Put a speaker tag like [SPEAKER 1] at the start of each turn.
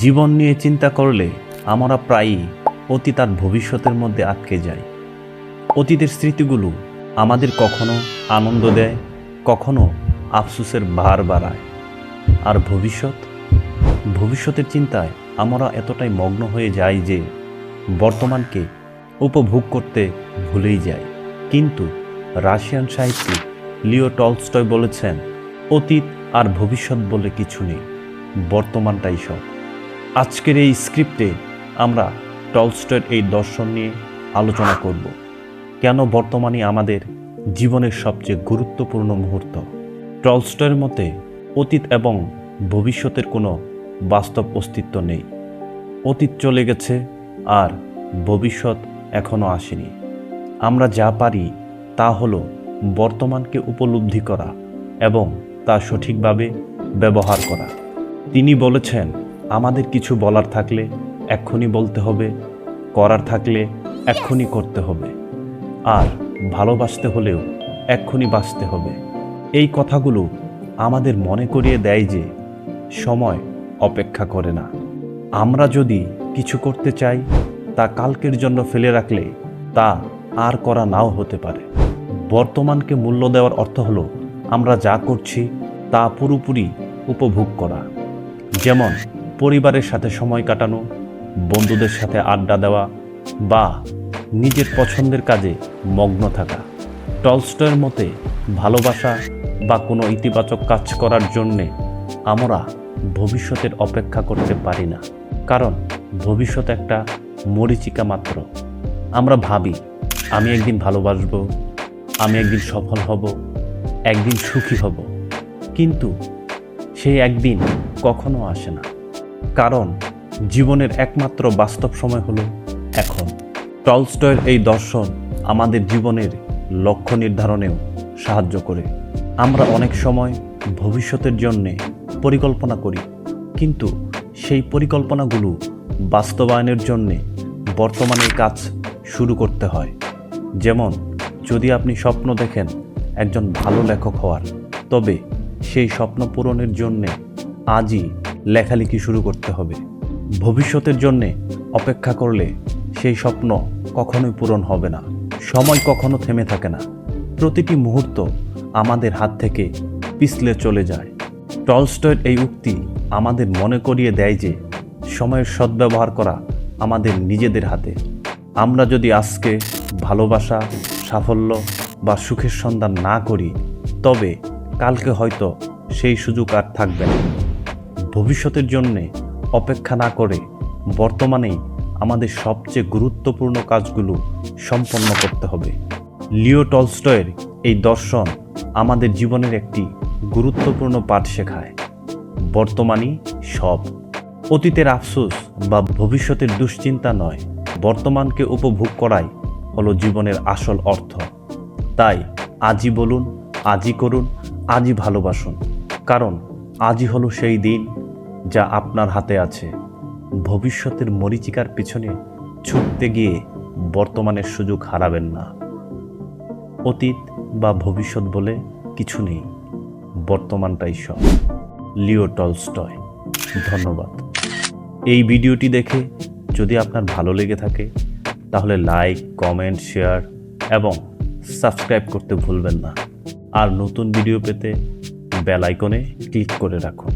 [SPEAKER 1] জীবন নিয়ে চিন্তা করলে আমরা প্রায়ই অতীত আর ভবিষ্যতের মধ্যে আটকে যাই। অতীতের স্মৃতিগুলো আমাদের কখনো আনন্দ দেয়, কখনো আফসোসের ভার বাড়ায়। আর ভবিষ্যতের চিন্তায় আমরা এতটাই মগ্ন হয়ে যাই যে বর্তমানকে উপভোগ করতে ভুলেই যাই। কিন্তু রাশিয়ান সাহিত্যিক লিও টলস্টয় বলেছেন, অতীত আর ভবিষ্যৎ বলে কিছু নেই, বর্তমানটাই সব। আজকের এই স্ক্রিপ্টে আমরা টলস্টয়ের এই দর্শন নিয়ে আলোচনা করব। কেন বর্তমানই আমাদের জীবনের সবচেয়ে গুরুত্বপূর্ণ মুহূর্ত। টলস্টয়ের মতে অতীত এবং ভবিষ্যতের কোনো বাস্তব অস্তিত্ব নেই। অতীত চলে গেছে আর ভবিষ্যৎ এখনও আসেনি। আমরা যা পারি তা হলো বর্তমানকে উপলব্ধি করা এবং তা সঠিকভাবে ব্যবহার করা। তিনি বলেছেন, আমাদের কিছু বলার থাকলে এক্ষুনি বলতে হবে, করার থাকলে এক্ষুনি করতে হবে, আর ভালোবাসতে হলেও এক্ষুনি বাঁচতে হবে। এই কথাগুলো আমাদের মনে করিয়ে দেয় যে সময় অপেক্ষা করে না। আমরা যদি কিছু করতে চাই, তা কালকের জন্য ফেলে রাখলে তা আর করা নাও হতে পারে। বর্তমানকে মূল্য দেওয়ার অর্থ হলো আমরা যা করছি তা পুরোপুরি উপভোগ করা। যেমন পরিবারের সাথে সময় কাটানো, বন্ধুদের সাথে আড্ডা দেওয়া বা নিজের পছন্দের কাজে মগ্ন থাকা। টলস্টয়ের মতে ভালোবাসা বা কোনো ইতিবাচক কাজ করার জন্যে আমরা ভবিষ্যতের অপেক্ষা করতে পারি না, কারণ ভবিষ্যৎ একটা মরীচিকা মাত্র। আমরা ভাবি, আমি একদিন ভালোবাসবো, আমি একদিন সফল হব, একদিন সুখী হব, কিন্তু সেই একদিন কখনো আসে না। কারণ জীবনের একমাত্র বাস্তব সময় হলো এখন। টলস্টয়ের এই দর্শন আমাদের জীবনের লক্ষ্য নির্ধারণেও সাহায্য করে। আমরা অনেক সময় ভবিষ্যতের জন্যে পরিকল্পনা করি, কিন্তু সেই পরিকল্পনাগুলো বাস্তবায়নের জন্যে বর্তমানের কাজ শুরু করতে হয়। যেমন যদি আপনি স্বপ্ন দেখেন একজন ভালো লেখক হওয়ার, তবে সেই স্বপ্ন পূরণের জন্যে আজই লেখালেখি শুরু করতে হবে। ভবিষ্যতের জন্যে অপেক্ষা করলে সেই স্বপ্ন কখনোই পূরণ হবে না। সময় কখনো থেমে থাকে না, প্রতিটি মুহূর্ত আমাদের হাত থেকে পিছলে চলে যায়। টলস্টয়ের এই উক্তি আমাদের মনে করিয়ে দেয় যে সময়ের সদ্ব্যবহার করা আমাদের নিজেদের হাতে। আমরা যদি আজকে ভালোবাসা, সাফল্য বা সুখের সন্ধান না করি, তবে কালকে হয়তো সেই সুযোগ আর থাকবে না। ভবিষ্যতের জন্যে অপেক্ষা না করে বর্তমানেই আমাদের সবচেয়ে গুরুত্বপূর্ণ কাজগুলো সম্পন্ন করতে হবে। লিও টলস্টয়ের এই দর্শন আমাদের জীবনের একটি গুরুত্বপূর্ণ পাঠ শেখায়। বর্তমানই সব। অতীতের আফসোস বা ভবিষ্যতের দুশ্চিন্তা নয়, বর্তমানকে উপভোগ করাই হলো জীবনের আসল অর্থ। তাই আজই বলুন, আজই করুন, আজই ভালোবাসুন, কারণ আজই হলো সেই দিন যা আপনার হাতে আছে। ভবিষ্যতের মরীচিকার পিছনে ছুটতে গিয়ে বর্তমানের সুযোগ হারাবেন না। অতীত বা ভবিষ্যৎ বলে কিছু নেই, বর্তমানটাই সব। Leo Tolstoy. ধন্যবাদ। এই ভিডিওটি দেখে যদি আপনার ভালো লেগে থাকে, তাহলে লাইক, কমেন্ট, শেয়ার এবং সাবস্ক্রাইব করতে ভুলবেন না। আর নতুন ভিডিও পেতে বেল আইকনে ক্লিক করে রাখুন।